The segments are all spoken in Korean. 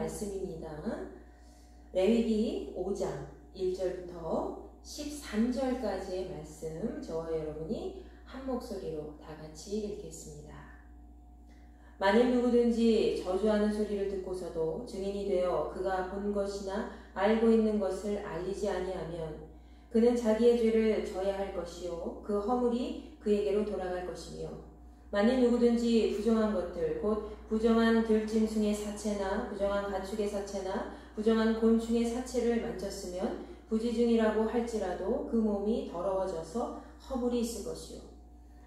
말씀입니다. 레위기 5장 1절부터 13절까지의 말씀, 저와 여러분이 한 목소리로 다 같이 읽겠습니다. 만일 누구든지 저주하는 소리를 듣고서도 증인이 되어 그가 본 것이나 알고 있는 것을 알리지 아니하면 그는 자기의 죄를 져야 할 것이요 그 허물이 그에게로 돌아갈 것이며, 만일 누구든지 부정한 것들 곧 부정한 들짐승의 사체나 부정한 가축의 사체나 부정한 곤충의 사체를 만졌으면 부지중이라고 할지라도 그 몸이 더러워져서 허물이 있을 것이요,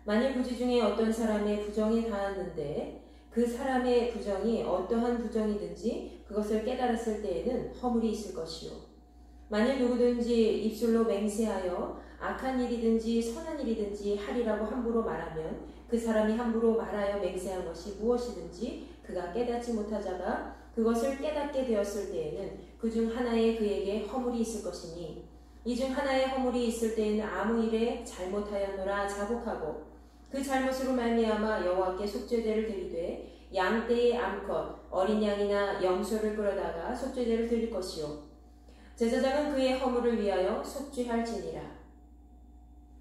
만일 부지 중에 어떤 사람의 부정이 닿았는데 그 사람의 부정이 어떠한 부정이든지 그것을 깨달았을 때에는 허물이 있을 것이요, 만일 누구든지 입술로 맹세하여 악한 일이든지 선한 일이든지 하리라고 함부로 말하면 그 사람이 함부로 말하여 맹세한 것이 무엇이든지 그가 깨닫지 못하자가 그것을 깨닫게 되었을 때에는 그 중 하나에 그에게 허물이 있을 것이니, 이 중 하나의 허물이 있을 때에는 아무 일에 잘못하였노라 자복하고 그 잘못으로 말미암아 여호와께 속죄제를 드리되 양떼의 암컷 어린 양이나 염소를 끌어다가 속죄제를 드릴 것이요, 제사장은 그의 허물을 위하여 속죄할지니라.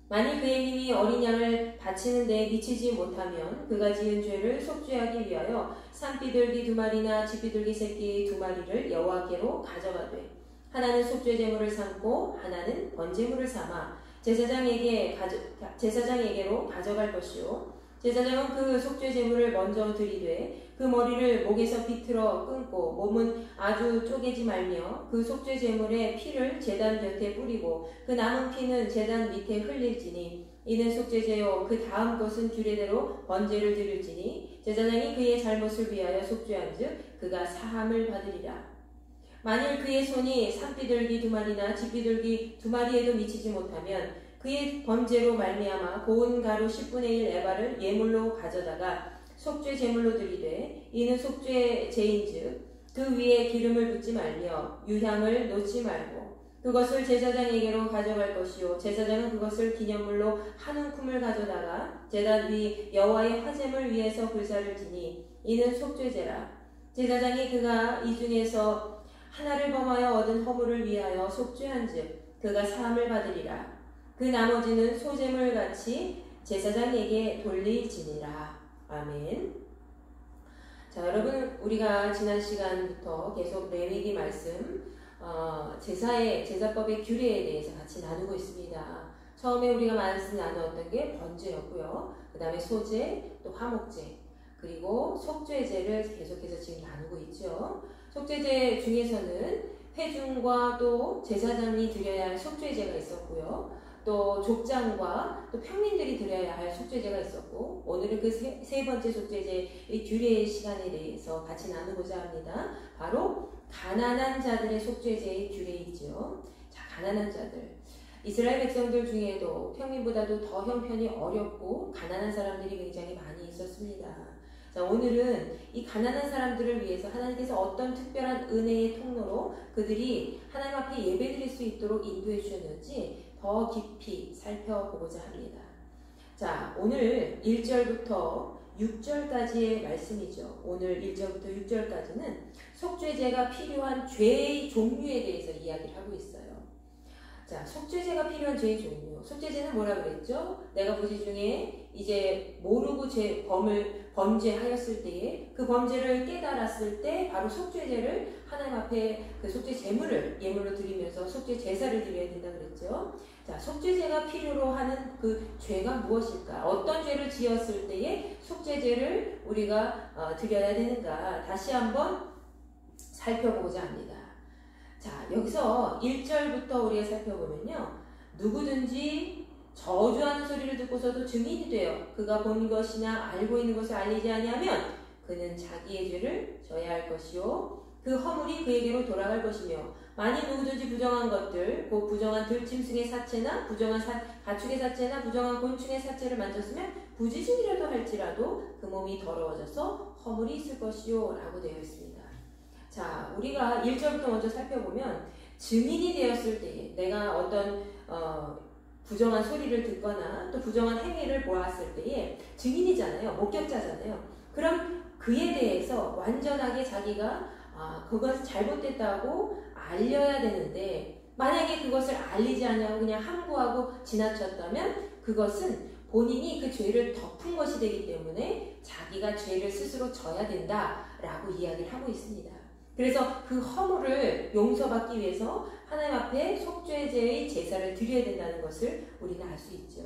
만일 그의 힘이 어린 양을 바치는 데에 미치지 못하면 그가 지은 죄를 속죄하기 위하여 산비둘기 2마리나 쥐비둘기 새끼 2마리를 여호와께로 가져가되 하나는 속죄제물을 삼고 하나는 번제물을 삼아 제사장에게로 가져갈 것이요, 제사장은 그 속죄제물을 먼저 드리되 그 머리를 목에서 비틀어 끊고 몸은 아주 쪼개지 말며 그 속죄제물의 피를 제단 곁에 뿌리고 그 남은 피는 제단 밑에 흘릴지니 이는 속죄제요 그 다음 것은 규례대로 번제를 드릴지니 제사장이 그의 잘못을 위하여 속죄한즉 그가 사함을 받으리라. 만일 그의 손이 산비둘기 2마리나 쥐비둘기 2마리에도 미치지 못하면 그의 범죄로 말미암아 고운 가루 10분의 1 에바를 예물로 가져다가 속죄 제물로 드리되 이는 속죄제인즉 그 위에 기름을 붓지 말며 유향을 놓지 말고 그것을 제사장에게로 가져갈 것이요, 제사장은 그것을 기념물로 한 움큼을 가져다가 제단 위 여호와의 화제물 위에서 불사를 지니 이는 속죄제라. 제사장이 그가 이 중에서 하나를 범하여 얻은 허물을 위하여 속죄한즉 그가 사함을 받으리라. 그 나머지는 소제물같이 제사장에게 돌릴지니라. 아멘. 자, 여러분, 우리가 지난 시간부터 계속 레위기 말씀, 제사법의 규례에 대해서 같이 나누고 있습니다. 처음에 우리가 말씀 나누었던 게 번제였고요. 그 다음에 소제, 또 화목제, 그리고 속죄제를 계속해서 지금 나누고 있죠. 속죄제 중에서는 회중과 또 제사장이 드려야 할 속죄제가 있었고요. 또 족장과 또 평민들이 드려야 할 속죄제가 있었고, 오늘은 그 세 번째 속죄제의 규례의 시간에 대해서 같이 나누고자 합니다. 바로 가난한 자들의 속죄제의 규례이죠. 자, 가난한 자들. 이스라엘 백성들 중에도 평민보다도 더 형편이 어렵고 가난한 사람들이 굉장히 많이 있었습니다. 자, 오늘은 이 가난한 사람들을 위해서 하나님께서 어떤 특별한 은혜의 통로로 그들이 하나님 앞에 예배드릴 수 있도록 인도해 주셨는지 더 깊이 살펴보고자 합니다. 자, 오늘 1절부터 6절까지의 말씀이죠. 오늘 1절부터 6절까지는 속죄제가 필요한 죄의 종류에 대해서 이야기를 하고 있어요. 자, 속죄제가 필요한 죄의 종류. 속죄제는 뭐라 그랬죠? 내가 부지 중에 이제 모르고 범죄하였을 때에 그 범죄를 깨달았을 때 바로 속죄제를 하나님 앞에 그 속죄 제물을 예물로 드리면서 속죄 제사를 드려야 된다 그랬죠. 자, 속죄제가 필요로 하는 그 죄가 무엇일까? 어떤 죄를 지었을 때에 속죄제를 우리가 드려야 되는가? 다시 한번 살펴보고자 합니다. 자, 여기서 1절부터 우리가 살펴보면요. 누구든지 저주하는 소리를 듣고서도 증인이 되어 그가 본 것이나 알고 있는 것을 알리지 아니하면 그는 자기의 죄를 져야 할 것이요 그 허물이 그에게로 돌아갈 것이며, 만일 누구든지 부정한 것들 곧 부정한 들짐승의 사체나 부정한 가축의 사체나 부정한 곤충의 사체를 만졌으면 부지중이라도 할지라도 그 몸이 더러워져서 허물이 있을 것이요 라고 되어 있습니다. 자, 우리가 1절부터 먼저 살펴보면 증인이 되었을 때에 내가 어떤 부정한 소리를 듣거나 또 부정한 행위를 보았을 때에 증인이잖아요. 목격자잖아요. 그럼 그에 대해서 완전하게 자기가 그것은 잘못됐다고 알려야 되는데 만약에 그것을 알리지 않냐고 그냥 함구하고 지나쳤다면 그것은 본인이 그 죄를 덮은 것이 되기 때문에 자기가 죄를 스스로 져야 된다라고 이야기를 하고 있습니다. 그래서 그 허물을 용서받기 위해서 하나님 앞에 속죄제의 제사를 드려야 된다는 것을 우리는 알 수 있죠.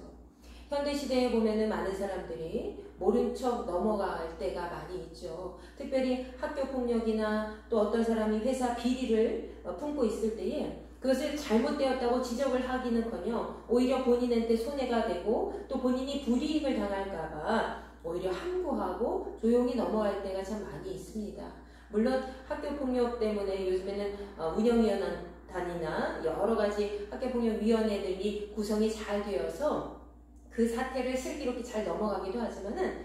현대시대에 보면은 많은 사람들이 모른 척 넘어갈 때가 많이 있죠. 특별히 학교폭력이나 또 어떤 사람이 회사 비리를 품고 있을 때에 그것을 잘못되었다고 지적을 하기는커녕 오히려 본인한테 손해가 되고 또 본인이 불이익을 당할까봐 오히려 함구하고 조용히 넘어갈 때가 참 많이 있습니다. 물론 학교폭력 때문에 요즘에는 운영위원단이나 여러 가지 학교폭력위원회들이 구성이 잘 되어서 그 사태를 슬기롭게 잘 넘어가기도 하지만은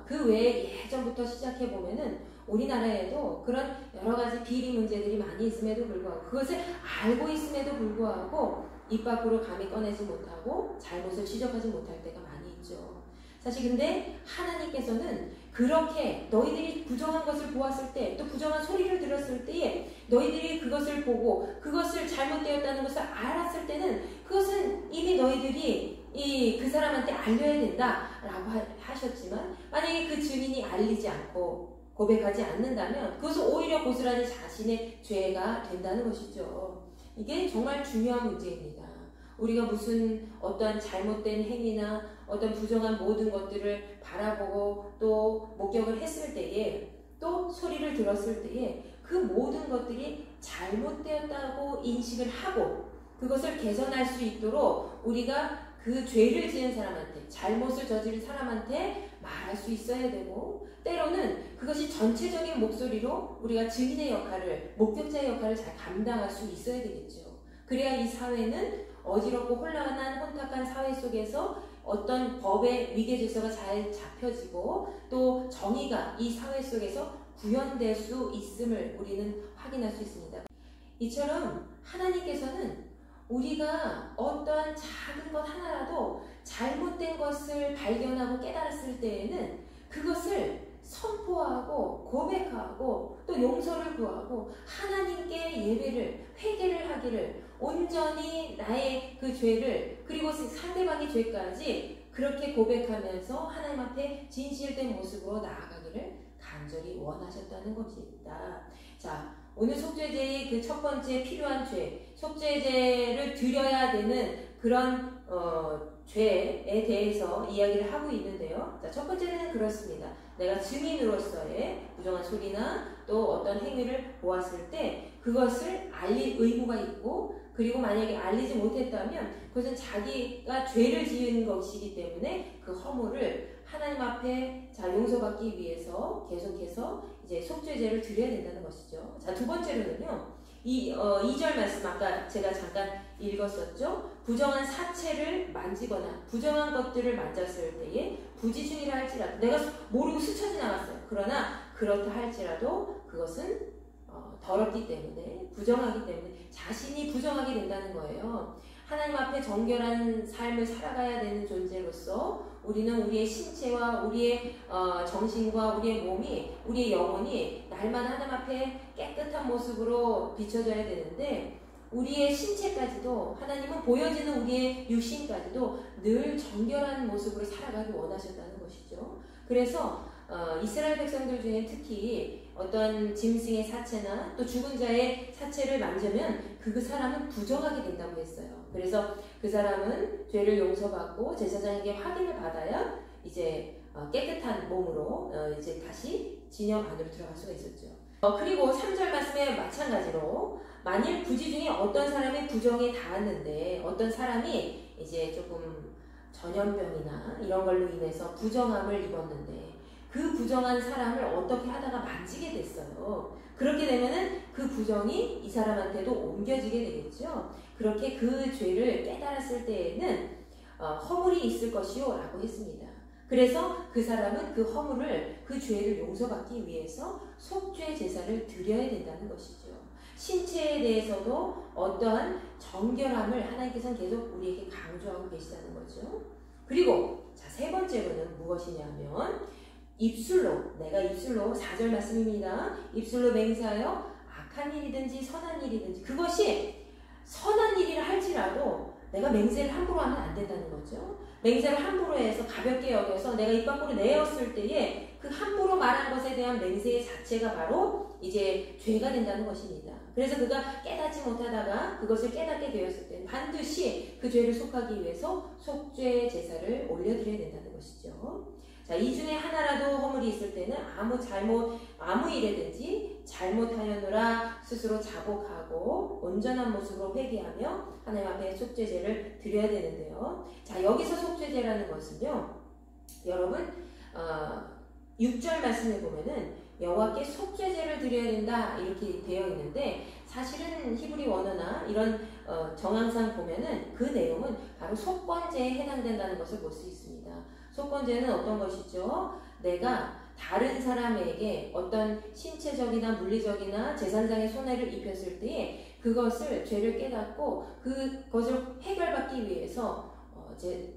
그 외에 예전부터 시작해보면은 우리나라에도 그런 여러 가지 비리 문제들이 많이 있음에도 불구하고 그것을 알고 있음에도 불구하고 입 밖으로 감히 꺼내지 못하고 잘못을 지적하지 못할 때가 많이 있죠. 사실 근데 하나님께서는 그렇게 너희들이 부정한 것을 보았을 때 또 부정한 소리를 들었을 때에 너희들이 그것을 보고 그것을 잘못되었다는 것을 알았을 때는 그것은 이미 너희들이 그 사람한테 알려야 된다라고 하셨지만 만약에 그 증인이 알리지 않고 고백하지 않는다면 그것은 오히려 고스란히 자신의 죄가 된다는 것이죠. 이게 정말 중요한 문제입니다. 우리가 무슨 어떠한 잘못된 행위나 어떤 부정한 모든 것들을 바라보고 또 목격을 했을 때에 또 소리를 들었을 때에 그 모든 것들이 잘못되었다고 인식을 하고 그것을 개선할 수 있도록 우리가 그 죄를 지은 사람한테 잘못을 저지른 사람한테 말할 수 있어야 되고 때로는 그것이 전체적인 목소리로 우리가 증인의 역할을 목격자의 역할을 잘 감당할 수 있어야 되겠죠. 그래야 이 사회는 어지럽고 혼란한 혼탁한 사회 속에서 어떤 법의 위계 질서가 잘 잡혀지고 또 정의가 이 사회 속에서 구현될 수 있음을 우리는 확인할 수 있습니다. 이처럼 하나님께서는 우리가 어떠한 작은 것 하나라도 잘못된 것을 발견하고 깨달았을 때에는 그것을 선포하고 고백하고 또 용서를 구하고 하나님께 예배를 회개를 하기를 온전히 나의 그 죄를 그리고 상대방의 죄까지 그렇게 고백하면서 하나님 앞에 진실된 모습으로 나아가기를 간절히 원하셨다는 것입니다. 자, 오늘 속죄제의 그 첫 번째 필요한 죄, 속죄제를 드려야 되는 그런 죄에 대해서 이야기를 하고 있는데요. 자, 첫 번째는 그렇습니다. 내가 증인으로서의 부정한 소리나 또 어떤 행위를 보았을 때 그것을 알릴 의무가 있고 그리고 만약에 알리지 못했다면 그것은 자기가 죄를 지은 것이기 때문에 그 허물을 하나님 앞에 용서받기 위해서 계속해서 이제 속죄제를 드려야 된다는 것이죠. 자, 두 번째로는요. 2절 말씀 아까 제가 잠깐 읽었었죠. 부정한 사체를 만지거나 부정한 것들을 만졌을 때에 부지중이라 할지라도 내가 모르고 스쳐 지나갔어요. 그러나 그렇다 할지라도 그것은 더럽기 때문에 부정하기 때문에 자신이 부정하게 된다는 거예요. 하나님 앞에 정결한 삶을 살아가야 되는 존재로서 우리는 우리의 신체와 우리의 정신과 우리의 몸이 우리의 영혼이 날마다 하나님 앞에 깨끗한 모습으로 비춰져야 되는데 우리의 신체까지도 하나님은 보여지는 우리의 육신까지도 늘 정결한 모습으로 살아가길 원하셨다는 것이죠. 그래서 이스라엘 백성들 중에 특히 어떤 짐승의 사체나 또 죽은 자의 사체를 만지면 그 사람은 부정하게 된다고 했어요. 그래서 그 사람은 죄를 용서받고 제사장에게 확인을 받아야 이제 깨끗한 몸으로 이제 다시 진영 안으로 들어갈 수가 있었죠. 그리고 3절 말씀에 마찬가지로 만일 부지 중에 어떤 사람이 부정에 닿았는데 어떤 사람이 이제 조금 전염병이나 이런 걸로 인해서 부정함을 입었는데 그 부정한 사람을 어떻게 하다가 만지게 됐어요. 그렇게 되면은 그 부정이 이 사람한테도 옮겨지게 되겠죠. 그렇게 그 죄를 깨달았을 때에는 허물이 있을 것이요 라고 했습니다. 그래서 그 사람은 그 허물을 그 죄를 용서받기 위해서 속죄 제사를 드려야 된다는 것이죠. 신체에 대해서도 어떠한 정결함을 하나님께서는 계속 우리에게 강조하고 계시다는 거죠. 그리고 자, 세 번째로는 무엇이냐면 입술로, 내가 입술로 4절 말씀입니다. 입술로 맹세하여 악한 일이든지 선한 일이든지, 그것이 선한 일이라 할지라도 내가 맹세를 함부로 하면 안 된다는 거죠. 맹세를 함부로 해서 가볍게 여겨서 내가 입 밖으로 내었을 때에 그 함부로 말한 것에 대한 맹세 자체가 바로 이제 죄가 된다는 것입니다. 그래서 그가 깨닫지 못하다가 그것을 깨닫게 되었을 때는 반드시 그 죄를 속하기 위해서 속죄 제사를 올려드려야 된다는 것이죠. 자, 이 중에 하나라도 허물이 있을 때는 아무 일에든지 잘못하였노라 스스로 자복하고 온전한 모습으로 회개하며 하나님 앞에 속죄제를 드려야 되는데요. 자, 여기서 속죄제라는 것은요, 여러분, 6절 말씀에 보면은 여호와께 속죄제를 드려야 된다 이렇게 되어 있는데, 사실은 히브리 원어나 이런 정황상 보면은 그 내용은 바로 속건제에 해당된다는 것을 볼 수 있습니다. 속건제는 어떤 것이죠? 내가 다른 사람에게 어떤 신체적이나 물리적이나 재산상의 손해를 입혔을 때에 그것을 죄를 깨닫고 그것을 해결받기 위해서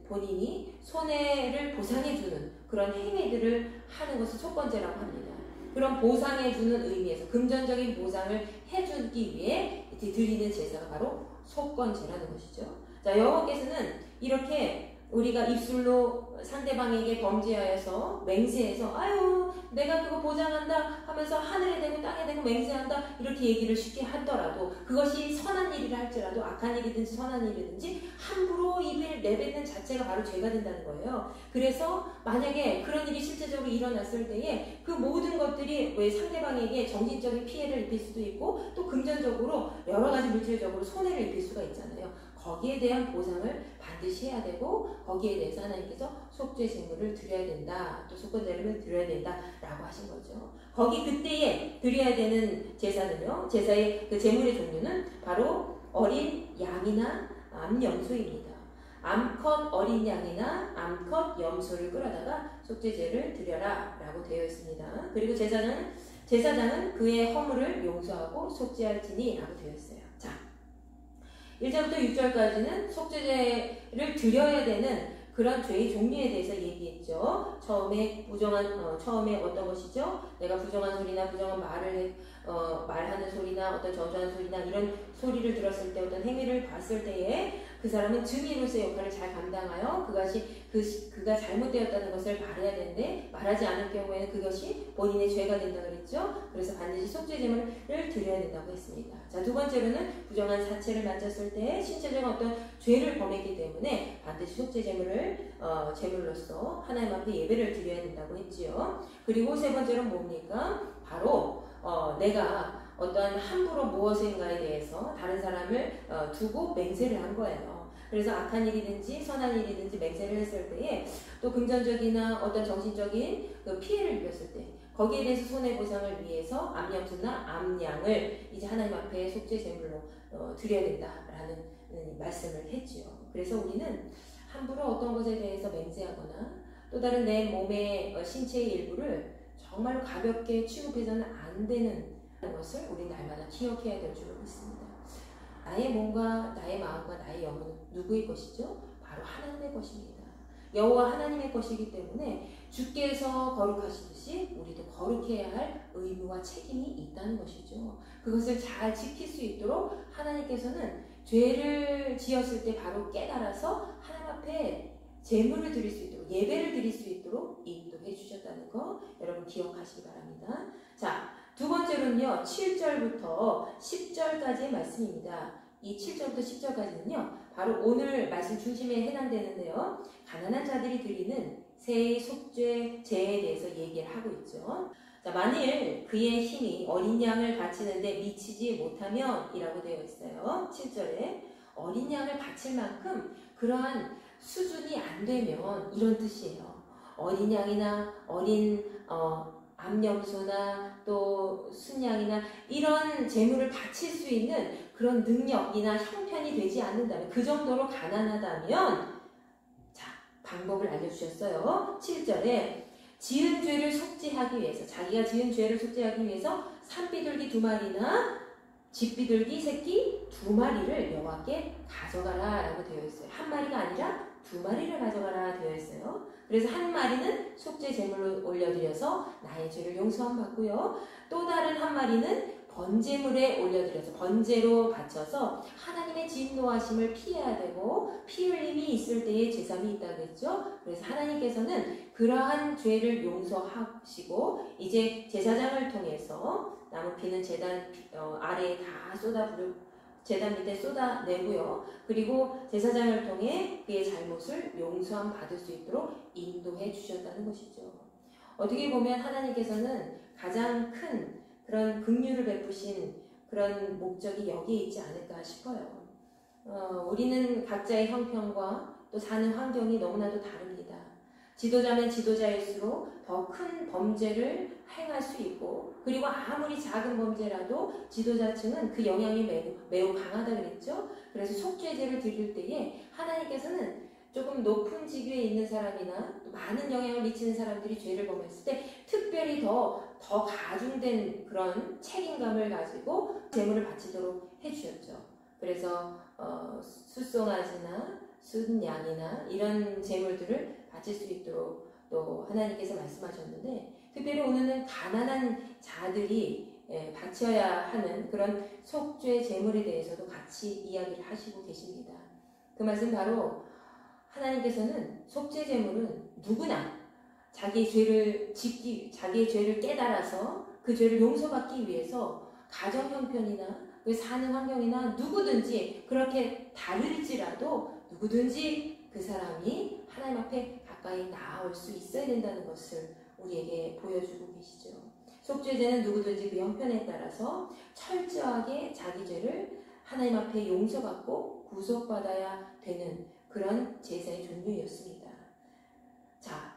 본인이 손해를 보상해주는 그런 행위들을 하는 것을 속건제라고 합니다. 그런 보상해주는 의미에서 금전적인 보상을 해주기 위해 드리는 제사가 바로 속건제라는 것이죠. 자, 여호와께서는 이렇게 우리가 입술로 상대방에게 범죄하여서 맹세해서 아유 내가 그거 보장한다 하면서 하늘에 대고 땅에 대고 맹세한다 이렇게 얘기를 쉽게 하더라도, 그것이 선한 일이라 할지라도 악한 일이든지 선한 일이든지 함부로 입을 내뱉는 자체가 바로 죄가 된다는 거예요. 그래서 만약에 그런 일이 실제적으로 일어났을 때에 그 모든 것들이 왜 상대방에게 정신적인 피해를 입힐 수도 있고 또 금전적으로 여러 가지 물질적으로 손해를 입힐 수가 있잖아요. 거기에 대한 보상을 반드시 해야 되고 거기에 대해서 하나님께서 속죄 제물을 드려야 된다, 또 속건제를 드려야 된다라고 하신 거죠. 거기 그때에 드려야 되는 제사는요, 제사의 그 제물의 종류는 바로 어린 양이나 암염소입니다. 암컷 어린 양이나 암컷 염소를 끌어다가 속죄제를 드려라 라고 되어 있습니다. 그리고 제사장은 그의 허물을 용서하고 속죄할지니 라고 되어 있어요. 자, 1절부터 6절까지는 속죄제를 드려야 되는 그런 죄의 종류에 대해서 얘기했죠. 처음에 어떤 것이죠? 내가 부정한 소리나 부정한 말하는 소리나 어떤 저주하는 소리나 이런 소리를 들었을 때, 어떤 행위를 봤을 때에 그 사람은 증인으로서의 역할을 잘 감당하여 그가 잘못되었다는 것을 말해야 되는데, 말하지 않을 경우에는 그것이 본인의 죄가 된다고 그랬죠. 그래서 반드시 속죄제물을 드려야 된다고 했습니다. 자, 두 번째로는 부정한 사체를 만졌을 때 신체적인 어떤 죄를 범했기 때문에 반드시 속죄제물을 제물로서 하나님 앞에 예배를 드려야 된다고 했지요. 그리고 세 번째로는 뭡니까? 바로 내가 어떠한 함부로 무엇인가에 대해서 다른 사람을 두고 맹세를 한 거예요. 그래서 악한 일이든지 선한 일이든지 맹세를 했을 때에 또 금전적이나 어떤 정신적인 그 피해를 입었을 때 거기에 대해서 손해보상을 위해서 암염소나 암양을 이제 하나님 앞에 속죄 제물로 드려야 된다라는 말씀을 했지요. 그래서 우리는 함부로 어떤 것에 대해서 맹세하거나 또 다른 내 몸의 신체의 일부를 정말로 가볍게 취급해서는 안 되는 것을 우리 날마다 기억해야 될 줄로 믿습니다. 나의 몸과 나의 마음과 나의 영혼은 누구의 것이죠? 바로 하나님의 것입니다. 여호와 하나님의 것이기 때문에 주께서 거룩하시듯이 우리도 거룩해야 할 의무와 책임이 있다는 것이죠. 그것을 잘 지킬 수 있도록 하나님께서는 죄를 지었을 때 바로 깨달아서 하나님 앞에 제물을 드릴 수 있도록, 예배를 드릴 수 있도록 인도해 주셨다는 거 여러분 기억하시기 바랍니다. 자, 두 번째로는요, 7절부터 10절까지의 말씀입니다. 이 7절부터 10절까지는요, 바로 오늘 말씀 중심에 해당되는데요, 가난한 자들이 드리는 새해 속죄제에 대해서 얘기를 하고 있죠. 자, 만일 그의 힘이 어린 양을 바치는데 미치지 못하면 이라고 되어 있어요. 7절에 어린 양을 바칠 만큼 그러한 수준이 안 되면, 이런 뜻이에요. 어린 양이나 어린 암염소나 또 순양이나 이런 재물을 바칠 수 있는 그런 능력이나 형편이 되지 않는다면, 그 정도로 가난하다면, 자, 방법을 알려주셨어요. 7절에 지은 죄를 속죄하기 위해서, 자기가 지은 죄를 속죄하기 위해서 산비둘기 2마리나 집비둘기 새끼 2마리를 여호와께 가져가라 라고 되어 있어요. 한 마리가 아니라 두 마리를 가져가라 되어 있어요. 그래서 한 마리는 속죄 제물로 올려드려서 나의 죄를 용서함 받고요. 또 다른 한 마리는 번제물에 올려드려서 번제로 바쳐서 하나님의 진노하심을 피해야 되고 피 흘림이 있을 때에 제삼이 있다 그랬죠. 그래서 하나님께서는 그러한 죄를 용서하시고 이제 제사장을 통해서 남은 피는 제단 아래에 다 제단 밑에 쏟아내고요. 그리고 제사장을 통해 그의 잘못을 용서함 받을 수 있도록 인도해 주셨다는 것이죠. 어떻게 보면 하나님께서는 가장 큰 그런 긍휼을 베푸신 그런 목적이 여기에 있지 않을까 싶어요. 우리는 각자의 형편과 또 사는 환경이 너무나도 다릅니다. 지도자면 지도자일수록 더 큰 범죄를 행할 수 있고 그리고 아무리 작은 범죄라도 지도자층은 그 영향이 매우 강하다 그랬죠. 그래서 속죄제를 드릴 때에 하나님께서는 조금 높은 직위에 있는 사람이나 또 많은 영향을 미치는 사람들이 죄를 범했을 때 특별히 더 가중된 그런 책임감을 가지고 제물을 바치도록 해주셨죠. 그래서 숫송아지나 순양이나 이런 제물들을 바칠 수 있도록 또 하나님께서 말씀하셨는데 특별히 오늘은 가난한 자들이 바쳐야 하는 그런 속죄 제물에 대해서도 같이 이야기를 하시고 계십니다. 그 말씀 바로 하나님께서는 속죄 제물은 누구나 자기의 죄를 깨달아서 그 죄를 용서받기 위해서 가정 형편이나 그 사는 환경이나 누구든지 그렇게 다를지라도 누구든지 그 사람이 하나님 앞에 가까이 나아올 수 있어야 된다는 것을 우리에게 보여주고 계시죠. 속죄제는 누구든지 그 형편에 따라서 철저하게 자기 죄를 하나님 앞에 용서받고 구속받아야 되는 그런 제사의 종류였습니다. 자,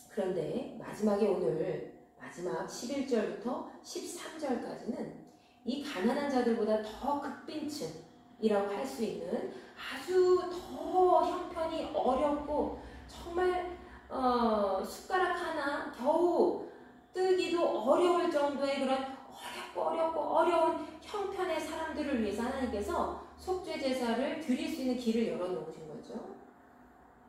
그런데 마지막에 오늘 마지막 11절부터 13절까지는 이 가난한 자들보다 더 극빈층이라고 할 수 있는 아주 더 형편이 어렵고 정말 숟가락 하나 겨우 뜨기도 어려울 정도의 그런 어려운 형편의 사람들을 위해서 하나님께서 속죄 제사를 드릴 수 있는 길을 열어놓으신 거죠.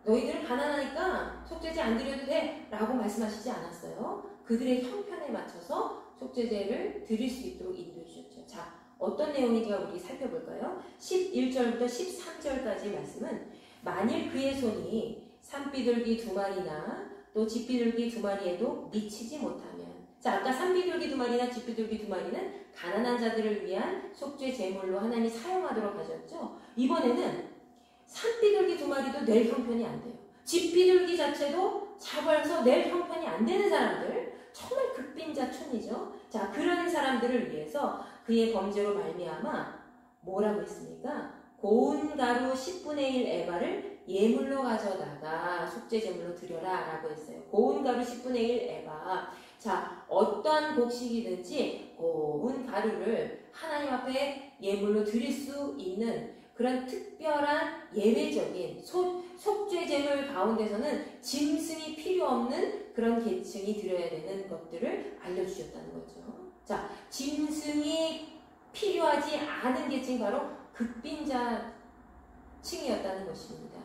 너희들은 가난하니까 속죄제 안 드려도 돼 라고 말씀하시지 않았어요. 그들의 형편에 맞춰서 속죄제를 드릴 수 있도록 인도해 주셨죠. 자, 어떤 내용인지가 우리 살펴볼까요? 11절부터 13절까지 말씀은 만일 그의 손이 산비둘기 2마리나 또 집비둘기 2마리에도 미치지 못하면, 자, 아까 산비둘기 2마리나 집비둘기 2마리는 가난한 자들을 위한 속죄 제물로 하나님이 사용하도록 하셨죠. 이번에는 산비둘기 2마리도 낼 형편이 안 돼요. 집비둘기 자체도 잡아서 낼 형편이 안 되는 사람들, 정말 극빈자촌이죠. 자, 그런 사람들을 위해서 그의 범죄로 말미암아 뭐라고 했습니까? 고운 가루 10분의 1 에바를 예물로 가져다가 속죄제물로 드려라 라고 했어요. 고운 가루 10분의 1 에바. 자, 어떠한 곡식이든지 고운 가루를 하나님 앞에 예물로 드릴 수 있는 그런 특별한 예외적인 속죄제물 가운데서는 짐승이 필요 없는 그런 계층이 드려야 되는 것들을 알려주셨다는 거죠. 자, 짐승이 필요하지 않은 계층이 바로 극빈자층이었다는 것입니다.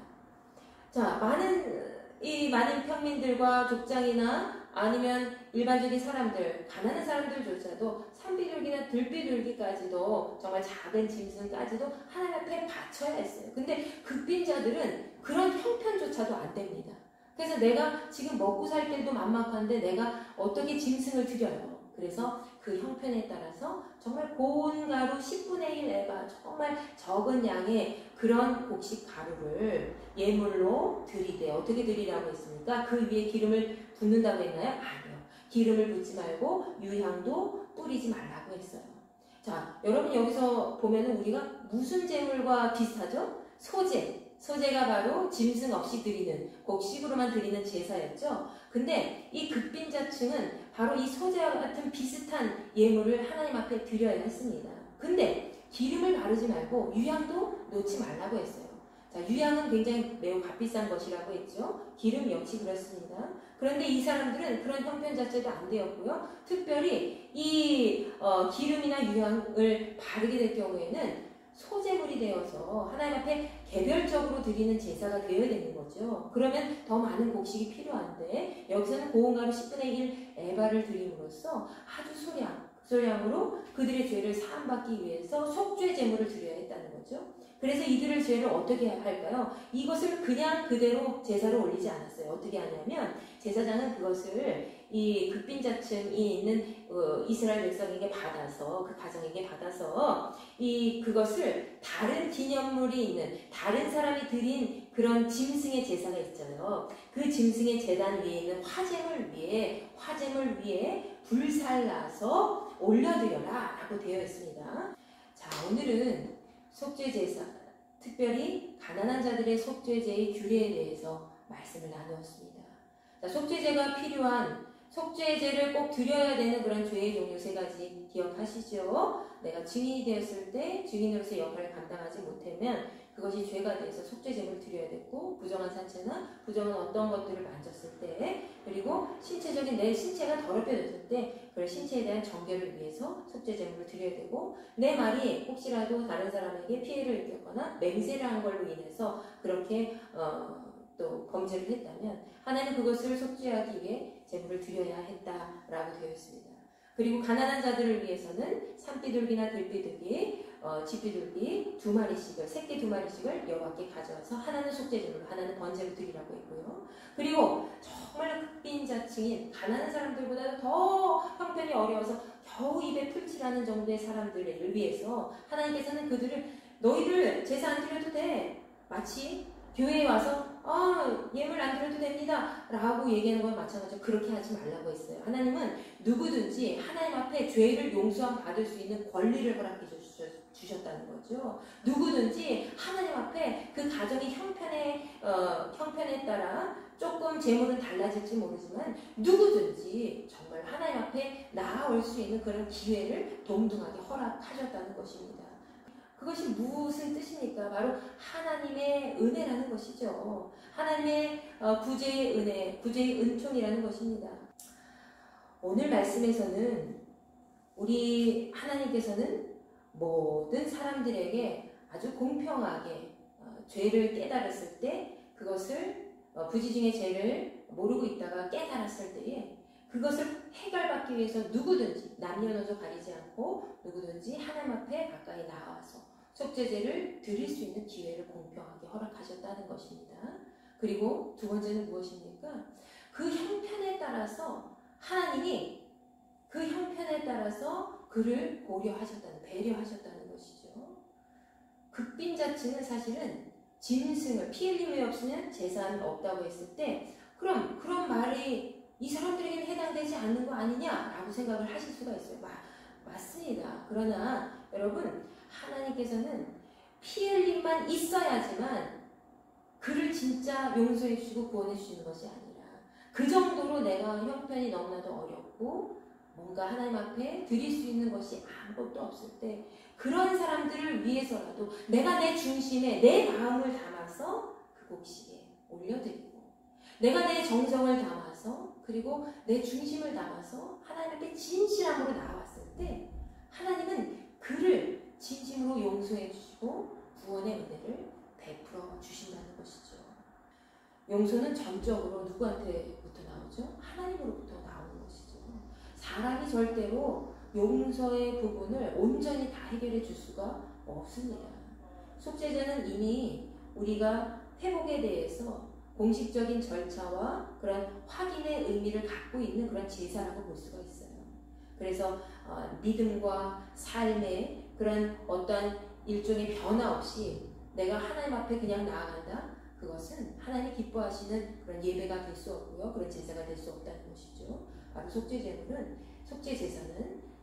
자, 많은 평민들과 족장이나 아니면 일반적인 사람들, 가난한 사람들조차도 산비둘기나 들비둘기까지도 정말 작은 짐승까지도 하나님 앞에 바쳐야 했어요. 근데 극빈자들은 그런 형편조차도 안 됩니다. 그래서 내가 지금 먹고 살 때도 만만한데 내가 어떻게 짐승을 드려요? 그래서 그 형편에 따라서 정말 고운 가루 10분의 1 에바, 정말 적은 양의 그런 곡식 가루를 예물로 드리되, 어떻게 드리라고 했습니까? 그 위에 기름을 붓는다고 했나요? 아니요. 기름을 붓지 말고 유향도 뿌리지 말라고 했어요. 자, 여러분 여기서 보면은 우리가 무슨 제물과 비슷하죠? 소제가 바로 짐승 없이 드리는, 곡식으로만 드리는 제사였죠. 근데 이 극빈자층은 바로 이 소제와 같은 비슷한 예물을 하나님 앞에 드려야 했습니다. 근데 기름을 바르지 말고 유향도 놓지 말라고 했어요. 자, 유향은 굉장히 매우 값비싼 것이라고 했죠. 기름 역시 그렇습니다. 그런데 이 사람들은 그런 형편 자체도 안 되었고요. 특별히 이 기름이나 유향을 바르게 될 경우에는 소제물이 되어서 하나님 앞에 개별적으로 드리는 제사가 되어야 되는 거죠. 그러면 더 많은 곡식이 필요한데 여기서는 고운가루 10분의 1 에바를 드림으로써 아주 소량으로 그들의 죄를 사함받기 위해서 속죄 제물을 드려야 했다는 거죠. 그래서 이들의 죄를 어떻게 할까요? 이것을 그냥 그대로 제사로 올리지 않았어요. 어떻게 하냐면 제사장은 그것을 이 극빈자층이 있는 이스라엘 백성에게 받아서 그 가정에게 받아서 그것을 다른 기념물이 있는 다른 사람이 드린 그런 짐승의 제사가 있잖아요. 그 짐승의 제단 위에 있는 화제물 위에 불살라서 올려드려라 라고 되어 있습니다. 자, 오늘은 속죄제사, 특별히 가난한 자들의 속죄제의 규례에 대해서 말씀을 나누었습니다. 자, 속죄제가 필요한 속죄제를 꼭 드려야 되는 그런 죄의 종류 3가지 기억하시죠? 내가 증인이 되었을 때 증인으로서 역할을 감당하지 못하면 그것이 죄가 돼서 속죄제물을 드려야 됐고, 부정한 산채나 부정한 어떤 것들을 만졌을 때, 그리고 신체적인 내 신체가 더럽혀졌을 때 그 신체에 대한 정결을 위해서 속죄제물을 드려야 되고, 내 말이 혹시라도 다른 사람에게 피해를 입혔거나 맹세를 한 걸로 인해서 그렇게 또 범죄를 했다면 하나님은 그것을 속죄하기 위해 제물을 드려야 했다라고 되어 있습니다. 그리고 가난한 자들을 위해서는 산비둘기나 들비둘기, 집비둘기 2마리씩을, 새끼 2마리씩을 여호와께 가져와서 하나는 속죄제물로, 하나는 번제로 드리라고 했고요. 그리고 정말 극빈자층인 가난한 사람들보다 더 형편이 어려워서 겨우 입에 풀칠하는 정도의 사람들을 위해서 하나님께서는 너희들 제사 안 드려도 돼. 마치 교회에 와서 예물 안 드려도 됩니다 라고 얘기하는 건 마찬가지로 그렇게 하지 말라고 했어요. 하나님은 누구든지 하나님 앞에 죄를 용서함 받을 수 있는 권리를 허락해 주셨다는 거죠. 누구든지 하나님 앞에 그 가정의 형편에 따라 조금 재물은 달라질지 모르지만 누구든지 정말 하나님 앞에 나아올 수 있는 그런 기회를 동등하게 허락하셨다는 것입니다. 그것이 무슨 뜻입니까? 바로 하나님의 은혜라는 것이죠. 하나님의 구제의 은혜, 구제의 은총이라는 것입니다. 오늘 말씀에서는 우리 하나님께서는 모든 사람들에게 아주 공평하게 죄를 깨달았을 때 그것을 부지 중에 죄를 모르고 있다가 깨달았을 때에 그것을 해결받기 위해서 누구든지 남녀노소 가리지 않고 누구든지 하나님 앞에 가까이 나와서 속죄제를 드릴 수 있는 기회를 공평하게 허락하셨다는 것입니다. 그리고 2번째는 무엇입니까? 그 형편에 따라서 하나님이 그 형편에 따라서 그를 고려하셨다는, 배려하셨다는 것이죠. 극빈자층은 사실은 짐승을 피 흘림이 없으면 제사는 없다고 했을 때 그럼 그런 말이 이 사람들에게는 해당되지 않는 거 아니냐라고 생각을 하실 수가 있어요. 맞습니다. 그러나 여러분, 하나님께서는 피 흘림만 있어야지만 그를 진짜 용서해 주시고 구원해 주시는 것이 아니라 그 정도로 내가 형편이 너무나도 어렵고 뭔가 하나님 앞에 드릴 수 있는 것이 아무것도 없을 때 그런 사람들을 위해서라도 내가 내 중심에 내 마음을 담아서 그 곡식에 올려드리고 내가 내 정성을 담아서 그리고 내 중심을 담아서 하나님 앞에 진실함으로 나왔을 때 하나님은 그를 진심으로 용서해 주시고 구원의 은혜를 베풀어 주신다는 것이죠. 용서는 전적으로 누구한테부터 나오죠? 하나님으로부터 나오는 것이죠. 사람이 절대로 용서의 부분을 온전히 다 해결해 줄 수가 없습니다. 속죄제는 이미 우리가 회복에 대해서 공식적인 절차와 그런 확인의 의미를 갖고 있는 그런 제사라고 볼 수가 있어요. 그래서 믿음과 삶의 그런 어떤 일종의 변화 없이 내가 하나님 앞에 그냥 나아간다? 그것은 하나님이 기뻐하시는 그런 예배가 될 수 없고요. 그런 제사가 될 수 없다는 것이죠. 바로 속죄제사는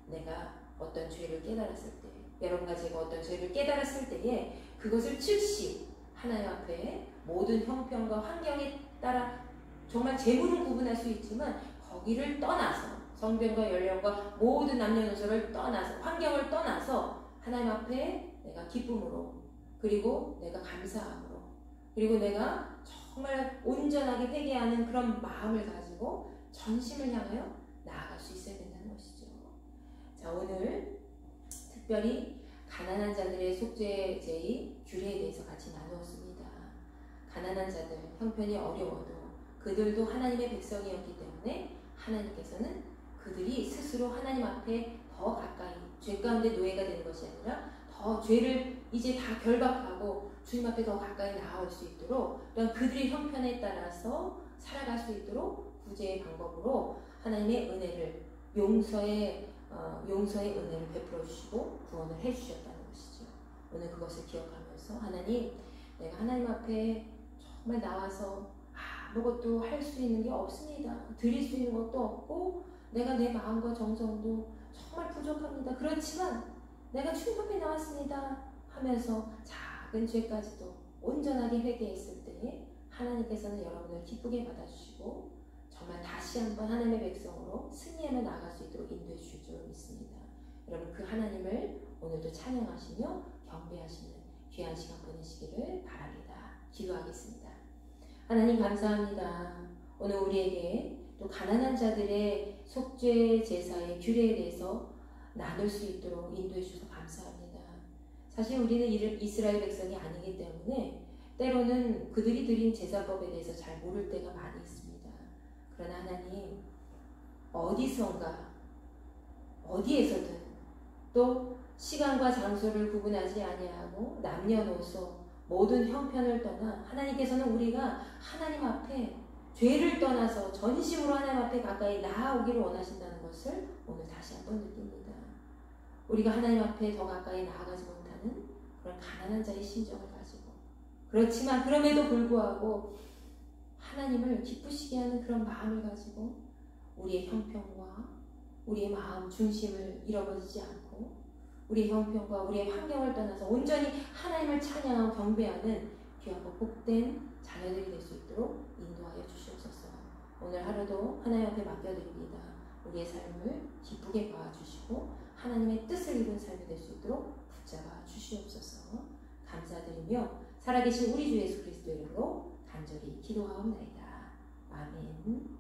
내가 어떤 죄를 깨달았을 때, 여러분과 제가 어떤 죄를 깨달았을 때에 그것을 즉시 하나님 앞에 모든 형편과 환경에 따라 정말 재물은 구분할 수 있지만 거기를 떠나서 성별과 연령과 모든 남녀노소를 떠나서 환경을 떠나서 하나님 앞에 내가 기쁨으로 그리고 내가 감사함으로 그리고 내가 정말 온전하게 회개하는 그런 마음을 가지고 전심을 향하여 나아갈 수 있어야 된다는 것이죠. 자, 오늘 특별히 가난한 자들의 속죄제의 규례에 대해서 같이 나누었습니다. 가난한 자들, 형편이 어려워도 그들도 하나님의 백성이었기 때문에 하나님께서는 그들이 스스로 하나님 앞에 더 가까이 죄 가운데 노예가 되는 것이 아니라 더 죄를 이제 다 결박하고 주님 앞에 더 가까이 나아올 수 있도록 이런 그들의 형편에 따라서 살아갈 수 있도록 구제의 방법으로 하나님의 은혜를 용서의 은혜를 베풀어 주시고 구원을 해 주셨다는 것이죠. 오늘 그것을 기억하면서 하나님, 내가 하나님 앞에 정말 나와서 아무것도 할 수 있는 게 없습니다. 드릴 수 있는 것도 없고 내가 내 마음과 정성도 정말 부족합니다. 그렇지만 내가 주님 앞에 나왔습니다 하면서 작은 죄까지도 온전하게 회개했을 때 하나님께서는 여러분을 기쁘게 받아주시고 정말 다시 한번 하나님의 백성으로 승리하며 나아갈 수 있도록 인도해 주실 줄 믿습니다. 여러분, 그 하나님을 오늘도 찬양하시며 경배하시는 귀한 시간 보내시기를 바랍니다. 기도하겠습니다. 하나님 감사합니다. 오늘 우리에게 또 가난한 자들의 속죄 제사의 규례에 대해서 나눌 수 있도록 인도해 주셔서 감사합니다. 사실 우리는 이스라엘 백성이 아니기 때문에 때로는 그들이 드린 제사법에 대해서 잘 모를 때가 많이 있습니다. 그러나 하나님, 어디선가 어디에서든 또 시간과 장소를 구분하지 아니하고 남녀노소 모든 형편을 떠나 하나님께서는 우리가 하나님 앞에 죄를 떠나서 전심으로 하나님 앞에 가까이 나아오기를 원하신다는 것을 오늘 다시 한번 느낍니다. 우리가 하나님 앞에 더 가까이 나아가지 못하는 그런 가난한 자의 심정을 가지고, 그렇지만 그럼에도 불구하고 하나님을 기쁘시게 하는 그런 마음을 가지고 우리의 형편과 우리의 마음 중심을 잃어버리지 않고 우리의 형편과 우리의 환경을 떠나서 온전히 하나님을 찬양하고 경배하는 귀하고 복된 자녀들이 될 수 있도록 인도하여 주시옵소서. 오늘 하루도 하나님 앞에 맡겨드립니다. 우리의 삶을 기쁘게 봐주시고 하나님의 뜻을 이룬 삶이 될 수 있도록 붙잡아 주시옵소서. 감사드리며 살아계신 우리 주 예수 그리스도 이름으로 간절히 기도하옵나이다. 아멘.